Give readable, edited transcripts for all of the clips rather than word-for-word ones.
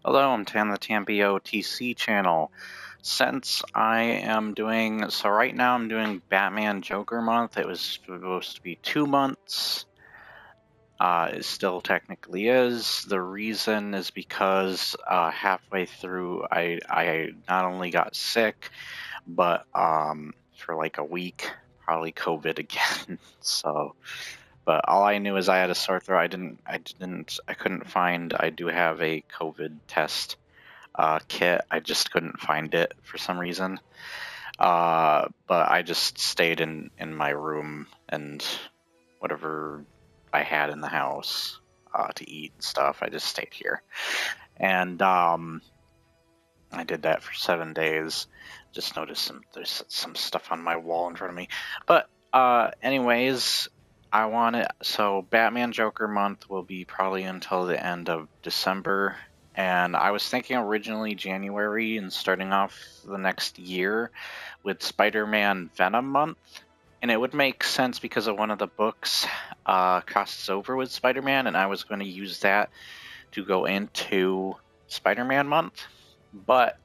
Hello, I'm Tam, the TamBoTC channel. Since I am doing, so right now I'm doing Batman Joker month. It was supposed to be 2 months. It still technically is. The reason is because halfway through I not only got sick, but for like a week, probably COVID again. So, but all I knew is I had a sore throat. I couldn't find. I do have a COVID test kit. I just couldn't find it for some reason. But I just stayed in my room and whatever I had in the house to eat and stuff. I just stayed here, and I did that for 7 days. Just noticed there's some stuff on my wall in front of me. But anyways, I want it. So Batman Joker month will be probably until the end of December. And I was thinking originally January and starting off the next year with Spider-Man Venom month. And it would make sense because of one of the books crosses over with Spider-Man, and I was going to use that to go into Spider-Man month. But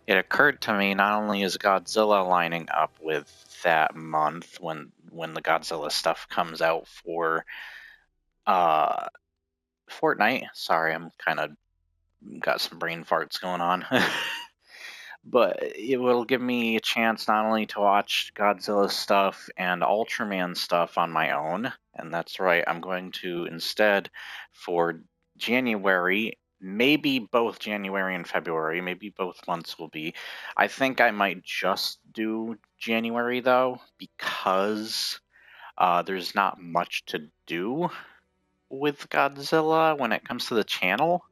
it occurred to me, not only is Godzilla lining up with that month when the Godzilla stuff comes out for Fortnite. Sorry, I'm kind of got some brain farts going on. But it will give me a chance not only to watch Godzilla stuff and Ultraman stuff on my own, and that's right, I'm going to instead for January, maybe both January and February, maybe both months will be. I think I might just do January though, because there's not much to do with Godzilla when it comes to the channel.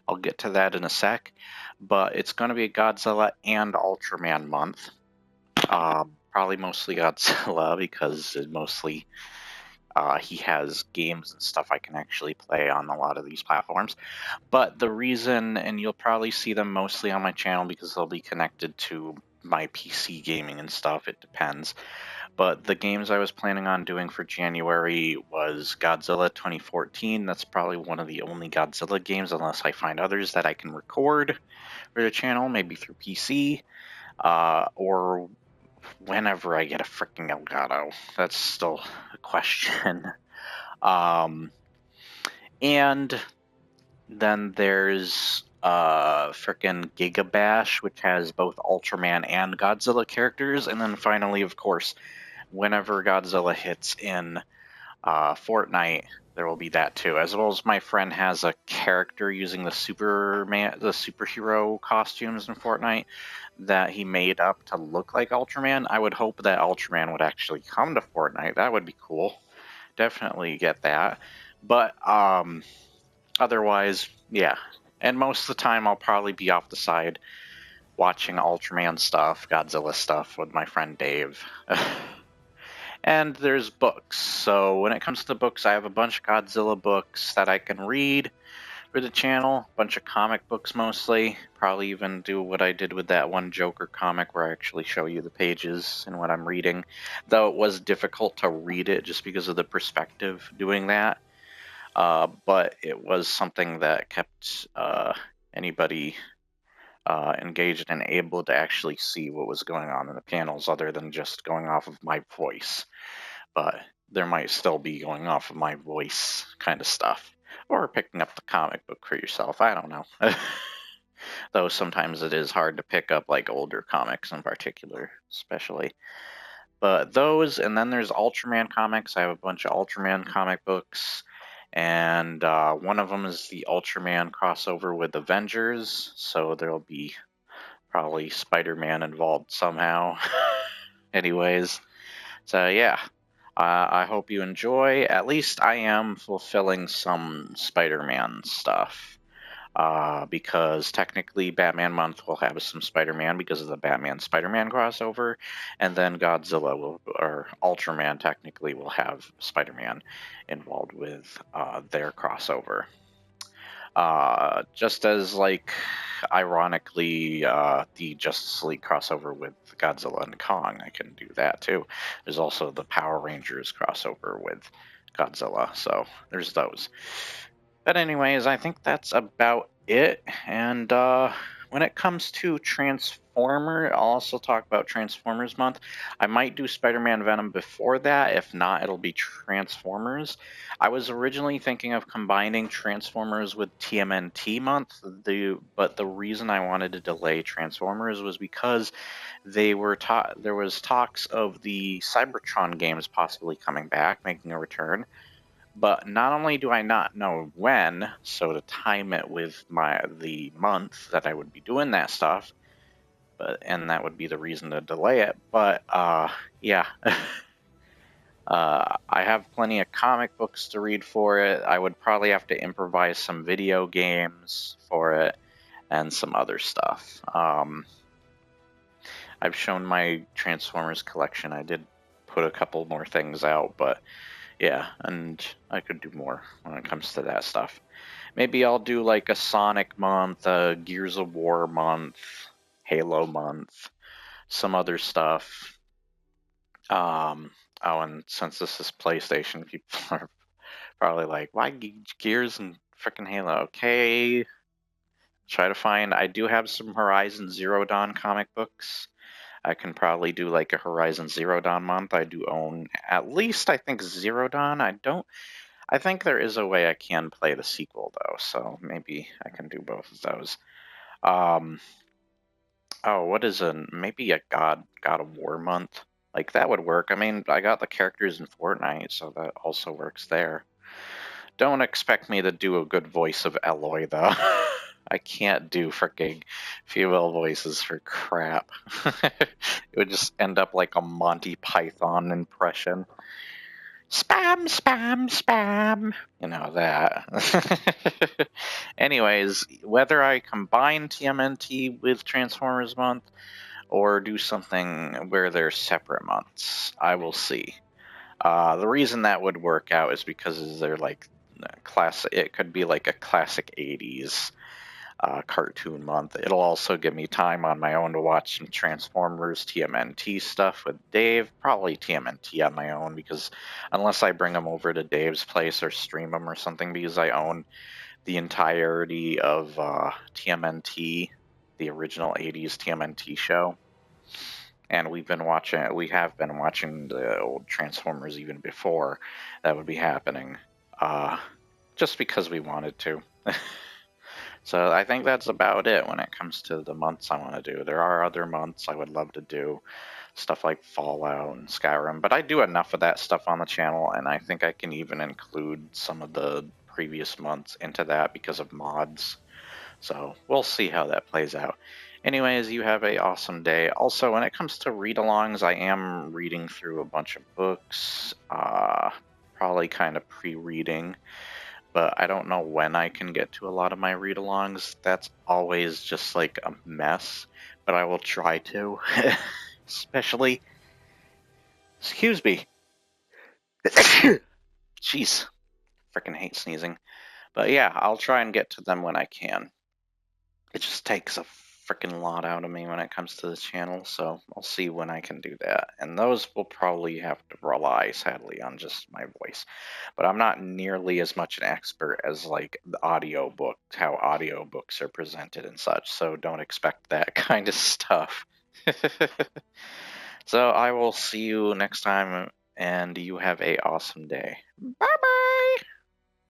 I'll get to that in a sec, but it's going to be Godzilla and Ultraman month. Probably mostly Godzilla because it mostly he has games and stuff I can actually play on a lot of these platforms. But the reason, and you'll probably see them mostly on my channel because they'll be connected to my PC gaming and stuff, it depends. But the games I was planning on doing for January was Godzilla 2014. That's probably one of the only Godzilla games, unless I find others that I can record for the channel, maybe through PC, or whenever I get a freaking Elgato. That's still a question. And then there's frickin' Gigabash, which has both Ultraman and Godzilla characters. And then finally, of course, whenever Godzilla hits in Fortnite, there will be that too. As well as my friend has a character using the superhero costumes in Fortnite that he made up to look like Ultraman. I would hope that Ultraman would actually come to Fortnite. That would be cool. Definitely get that. But otherwise, yeah. And most of the time, I'll probably be off the side watching Ultraman stuff, Godzilla stuff with my friend Dave. And there's books. So when it comes to the books, I have a bunch of Godzilla books that I can read for the channel. A bunch of comic books mostly. Probably even do what I did with that one Joker comic where I actually show you the pages and what I'm reading. Though it was difficult to read it just because of the perspective doing that. But it was something that kept anybody engaged and able to actually see what was going on in the panels other than just going off of my voice. But there might still be going off of my voice kind of stuff. Or picking up the comic book for yourself. I don't know. Though sometimes it is hard to pick up like older comics in particular, especially. But those, and then there's Ultraman comics. I have a bunch of Ultraman comic books. And one of them is the Ultraman crossover with Avengers, so there'll be probably Spider-Man involved somehow. Anyways, so yeah, I hope you enjoy. At least I am fulfilling some Spider-Man stuff. Because technically Batman month will have some Spider-Man because of the Batman Spider-Man crossover, and then Godzilla or Ultraman technically will have Spider-Man involved with their crossover. Just as like ironically the Justice League crossover with Godzilla and Kong, I can do that too. There's also the Power Rangers crossover with Godzilla, so there's those. But anyways, I think that's about it. And when it comes to Transformer, I'll also talk about Transformers month. I might do Spider-Man Venom before that. If not, it'll be Transformers. I was originally thinking of combining Transformers with TMNT month. But the reason I wanted to delay Transformers was because there was talks of the Cybertron games possibly coming back, making a return. But not only do I not know when, so to time it with the month that I would be doing that stuff, and that would be the reason to delay it. But yeah, I have plenty of comic books to read for it. I would probably have to improvise some video games for it and some other stuff. I've shown my Transformers collection. I did put a couple more things out, but yeah, and I could do more when it comes to that stuff. Maybe I'll do like a Sonic month, a Gears of War month, Halo month, some other stuff. Oh, and since this is PlayStation, people are probably like, why Gears and freaking Halo? Okay, try to find. I do have some Horizon Zero Dawn comic books. I can probably do like a Horizon Zero Dawn month. I do own at least, I think, Zero Dawn. I think there is a way I can play the sequel though, so maybe I can do both of those. Um, oh, what is maybe a God of War month? Like that would work. I mean, I got the characters in Fortnite, so that also works there. Don't expect me to do a good voice of Eloy though. I can't do freaking female voices for crap. It would just end up like a Monty Python impression. Spam, spam, spam. You know that. Anyways, whether I combine TMNT with Transformers Month or do something where they're separate months, I will see. The reason that would work out is because they're like it could be like a classic 80s cartoon month. It'll also give me time on my own to watch some Transformers TMNT stuff with Dave. Probably TMNT on my own because unless I bring them over to Dave's place or stream them or something, because I own the entirety of TMNT, the original 80s TMNT show. And we have been watching the old Transformers even before that would be happening, just because we wanted to. So I think that's about it when it comes to the months I want to do. There are other months I would love to do, stuff like Fallout and Skyrim, but I do enough of that stuff on the channel, and I think I can even include some of the previous months into that because of mods. So we'll see how that plays out. Anyways, you have a awesome day. Also, when it comes to read-alongs, I am reading through a bunch of books, probably kind of pre-reading, but I don't know when I can get to a lot of my read-alongs. That's always just like a mess, but I will try to. Especially, excuse me. Jeez, freaking hate sneezing. But yeah, I'll try and get to them when I can. It just takes a freaking lot out of me when it comes to the channel, so I'll see when I can do that. And those will probably have to rely, sadly, on just my voice. But I'm not nearly as much an expert as like the audiobook, how audiobooks are presented and such, so don't expect that kind of stuff. So I will see you next time, and you have a awesome day. Bye bye!